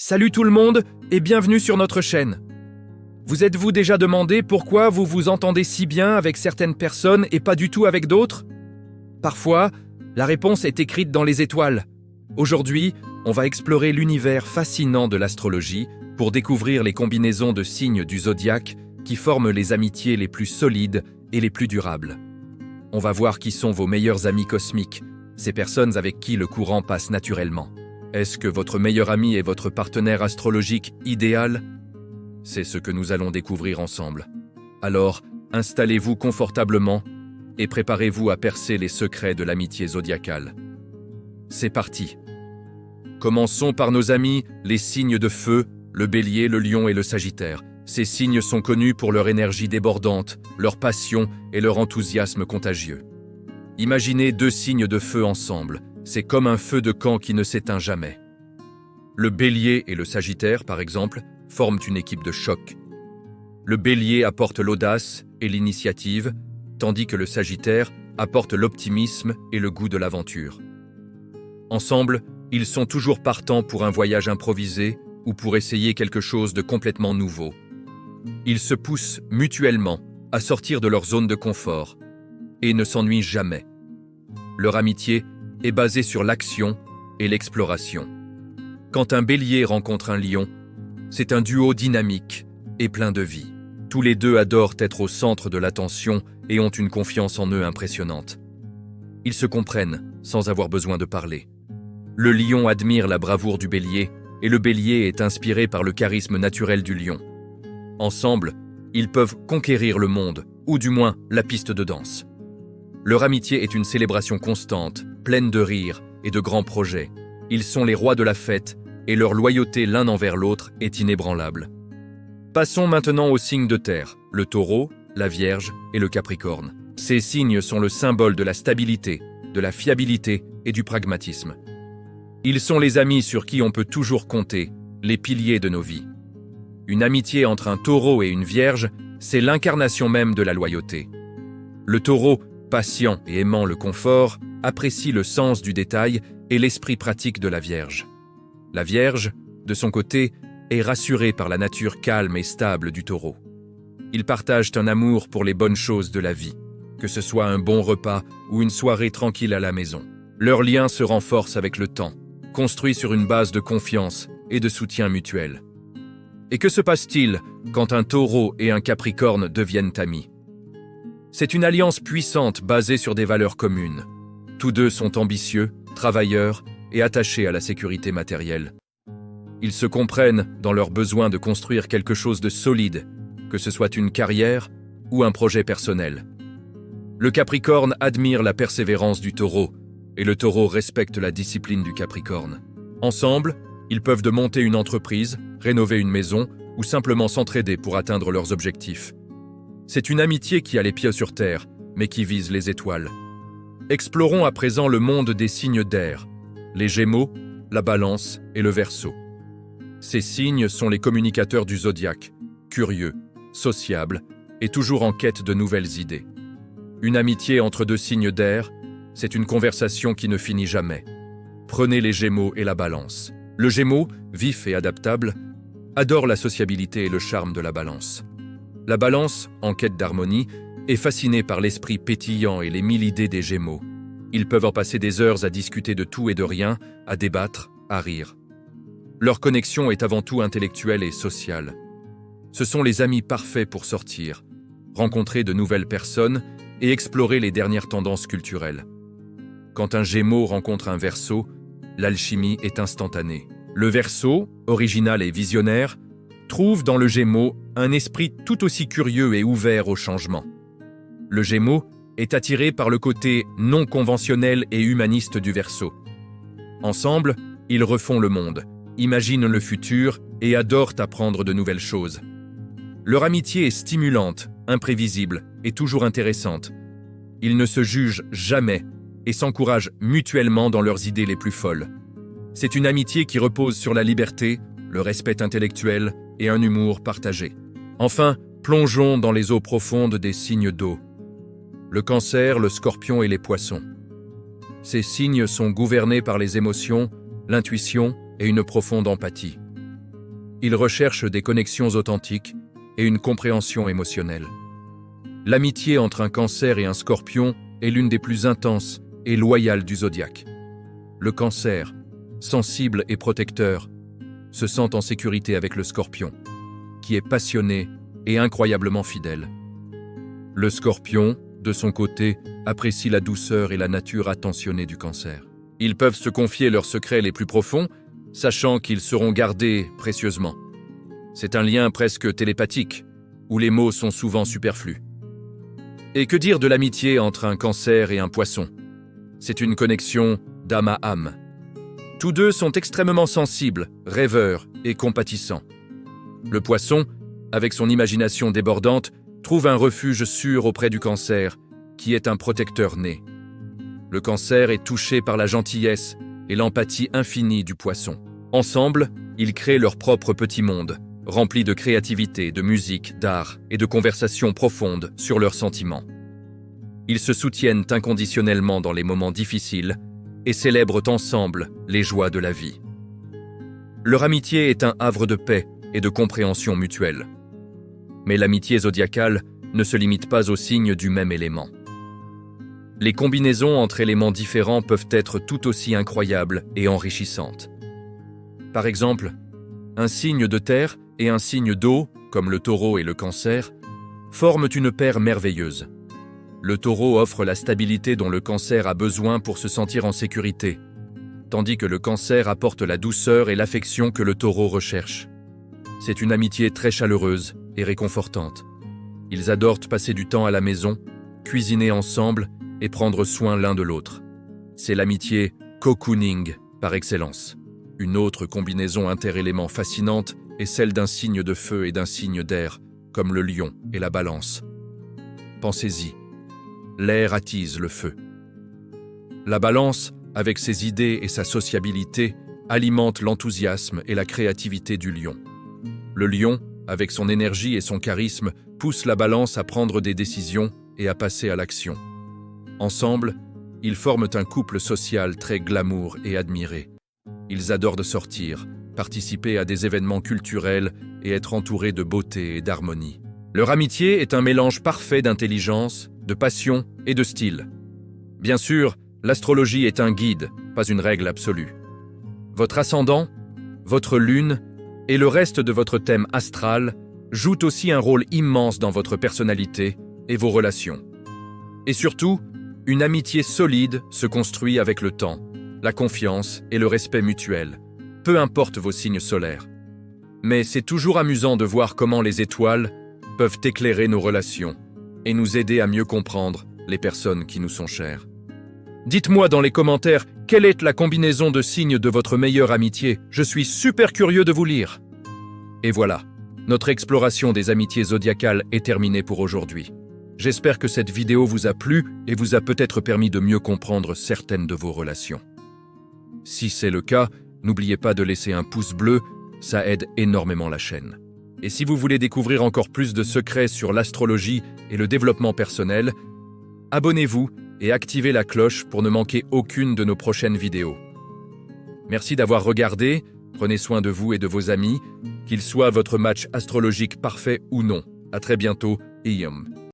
Salut tout le monde et bienvenue sur notre chaîne. Vous êtes-vous déjà demandé pourquoi vous vous entendez si bien avec certaines personnes et pas du tout avec d'autres? Parfois, la réponse est écrite dans les étoiles. Aujourd'hui, on va explorer l'univers fascinant de l'astrologie pour découvrir les combinaisons de signes du zodiaque qui forment les amitiés les plus solides et les plus durables. On va voir qui sont vos meilleurs amis cosmiques, ces personnes avec qui le courant passe naturellement. Est-ce que votre meilleur ami est votre partenaire astrologique idéal? C'est ce que nous allons découvrir ensemble. Alors, installez-vous confortablement et préparez-vous à percer les secrets de l'amitié zodiacale. C'est parti. Commençons par nos amis, les signes de feu, le bélier, le lion et le sagittaire. Ces signes sont connus pour leur énergie débordante, leur passion et leur enthousiasme contagieux. Imaginez deux signes de feu ensemble. C'est comme un feu de camp qui ne s'éteint jamais. Le bélier et le sagittaire, par exemple, forment une équipe de choc. Le bélier apporte l'audace et l'initiative, tandis que le sagittaire apporte l'optimisme et le goût de l'aventure. Ensemble, ils sont toujours partants pour un voyage improvisé ou pour essayer quelque chose de complètement nouveau. Ils se poussent mutuellement à sortir de leur zone de confort et ne s'ennuient jamais. Leur amitié est basée sur l'action et l'exploration. Quand un bélier rencontre un lion, c'est un duo dynamique et plein de vie. Tous les deux adorent être au centre de l'attention et ont une confiance en eux impressionnante. Ils se comprennent sans avoir besoin de parler. Le lion admire la bravoure du bélier et le bélier est inspiré par le charisme naturel du lion. Ensemble, ils peuvent conquérir le monde, ou du moins la piste de danse. Leur amitié est une célébration constante, pleine de rires et de grands projets. Ils sont les rois de la fête et leur loyauté l'un envers l'autre est inébranlable. Passons maintenant aux signes de terre, le taureau, la vierge et le capricorne. Ces signes sont le symbole de la stabilité, de la fiabilité et du pragmatisme. Ils sont les amis sur qui on peut toujours compter, les piliers de nos vies. Une amitié entre un taureau et une vierge, c'est l'incarnation même de la loyauté. Le taureau, patient et aimant le confort, apprécie le sens du détail et l'esprit pratique de la Vierge. La Vierge, de son côté, est rassurée par la nature calme et stable du taureau. Ils partagent un amour pour les bonnes choses de la vie, que ce soit un bon repas ou une soirée tranquille à la maison. Leur lien se renforce avec le temps, construit sur une base de confiance et de soutien mutuel. Et que se passe-t-il quand un taureau et un capricorne deviennent amis? C'est une alliance puissante basée sur des valeurs communes. Tous deux sont ambitieux, travailleurs et attachés à la sécurité matérielle. Ils se comprennent dans leur besoin de construire quelque chose de solide, que ce soit une carrière ou un projet personnel. Le Capricorne admire la persévérance du taureau et le taureau respecte la discipline du Capricorne. Ensemble, ils peuvent monter une entreprise, rénover une maison ou simplement s'entraider pour atteindre leurs objectifs. C'est une amitié qui a les pieds sur terre, mais qui vise les étoiles. Explorons à présent le monde des signes d'air, les Gémeaux, la Balance et le Verseau. Ces signes sont les communicateurs du zodiaque, curieux, sociables et toujours en quête de nouvelles idées. Une amitié entre deux signes d'air, c'est une conversation qui ne finit jamais. Prenez les Gémeaux et la Balance. Le Gémeaux, vif et adaptable, adore la sociabilité et le charme de la Balance. La Balance, en quête d'harmonie, est fasciné par l'esprit pétillant et les 1000 idées des Gémeaux. Ils peuvent en passer des heures à discuter de tout et de rien, à débattre, à rire. Leur connexion est avant tout intellectuelle et sociale. Ce sont les amis parfaits pour sortir, rencontrer de nouvelles personnes et explorer les dernières tendances culturelles. Quand un Gémeaux rencontre un Verseau, l'alchimie est instantanée. Le Verseau, original et visionnaire, trouve dans le Gémeaux un esprit tout aussi curieux et ouvert au changement. Le Gémeaux est attiré par le côté non conventionnel et humaniste du Verseau. Ensemble, ils refont le monde, imaginent le futur et adorent apprendre de nouvelles choses. Leur amitié est stimulante, imprévisible et toujours intéressante. Ils ne se jugent jamais et s'encouragent mutuellement dans leurs idées les plus folles. C'est une amitié qui repose sur la liberté, le respect intellectuel et un humour partagé. Enfin, plongeons dans les eaux profondes des signes d'eau. Le Cancer, le Scorpion et les Poissons. Ces signes sont gouvernés par les émotions, l'intuition et une profonde empathie. Ils recherchent des connexions authentiques et une compréhension émotionnelle. L'amitié entre un Cancer et un Scorpion est l'une des plus intenses et loyales du zodiaque. Le Cancer, sensible et protecteur, se sent en sécurité avec le Scorpion, qui est passionné et incroyablement fidèle. Le Scorpion, de son côté, apprécie la douceur et la nature attentionnée du Cancer. Ils peuvent se confier leurs secrets les plus profonds, sachant qu'ils seront gardés précieusement. C'est un lien presque télépathique, où les mots sont souvent superflus. Et que dire de l'amitié entre un Cancer et un Poisson? C'est une connexion d'âme à âme. Tous deux sont extrêmement sensibles, rêveurs et compatissants. Le Poisson, avec son imagination débordante, trouve un refuge sûr auprès du Cancer, qui est un protecteur né. Le Cancer est touché par la gentillesse et l'empathie infinie du Poisson. Ensemble, ils créent leur propre petit monde, rempli de créativité, de musique, d'art et de conversations profondes sur leurs sentiments. Ils se soutiennent inconditionnellement dans les moments difficiles et célèbrent ensemble les joies de la vie. Leur amitié est un havre de paix et de compréhension mutuelle. Mais l'amitié zodiacale ne se limite pas aux signes du même élément. Les combinaisons entre éléments différents peuvent être tout aussi incroyables et enrichissantes. Par exemple, un signe de terre et un signe d'eau, comme le Taureau et le Cancer, forment une paire merveilleuse. Le Taureau offre la stabilité dont le Cancer a besoin pour se sentir en sécurité, tandis que le Cancer apporte la douceur et l'affection que le Taureau recherche. C'est une amitié très chaleureuse et réconfortante. Ils adorent passer du temps à la maison, cuisiner ensemble et prendre soin l'un de l'autre. C'est l'amitié cocooning par excellence. Une autre combinaison interéléments fascinante est celle d'un signe de feu et d'un signe d'air, comme le Lion et la Balance. Pensez-y, l'air attise le feu. La Balance, avec ses idées et sa sociabilité, alimente l'enthousiasme et la créativité du Lion. Le Lion, avec son énergie et son charisme, pousse la Balance à prendre des décisions et à passer à l'action. Ensemble, ils forment un couple social très glamour et admiré. Ils adorent de sortir, participer à des événements culturels et être entourés de beauté et d'harmonie. Leur amitié est un mélange parfait d'intelligence, de passion et de style. Bien sûr, l'astrologie est un guide, pas une règle absolue. Votre ascendant, votre lune et le reste de votre thème astral jouent aussi un rôle immense dans votre personnalité et vos relations. Et surtout, une amitié solide se construit avec le temps, la confiance et le respect mutuel, peu importe vos signes solaires. Mais c'est toujours amusant de voir comment les étoiles peuvent éclairer nos relations et nous aider à mieux comprendre les personnes qui nous sont chères. Dites-moi dans les commentaires quelle est la combinaison de signes de votre meilleure amitié. Je suis super curieux de vous lire. Et voilà, notre exploration des amitiés zodiacales est terminée pour aujourd'hui. J'espère que cette vidéo vous a plu et vous a peut-être permis de mieux comprendre certaines de vos relations. Si c'est le cas, n'oubliez pas de laisser un pouce bleu, ça aide énormément la chaîne. Et si vous voulez découvrir encore plus de secrets sur l'astrologie et le développement personnel, abonnez-vous et activez la cloche pour ne manquer aucune de nos prochaines vidéos. Merci d'avoir regardé, prenez soin de vous et de vos amis, qu'il soit votre match astrologique parfait ou non. À très bientôt, Iam.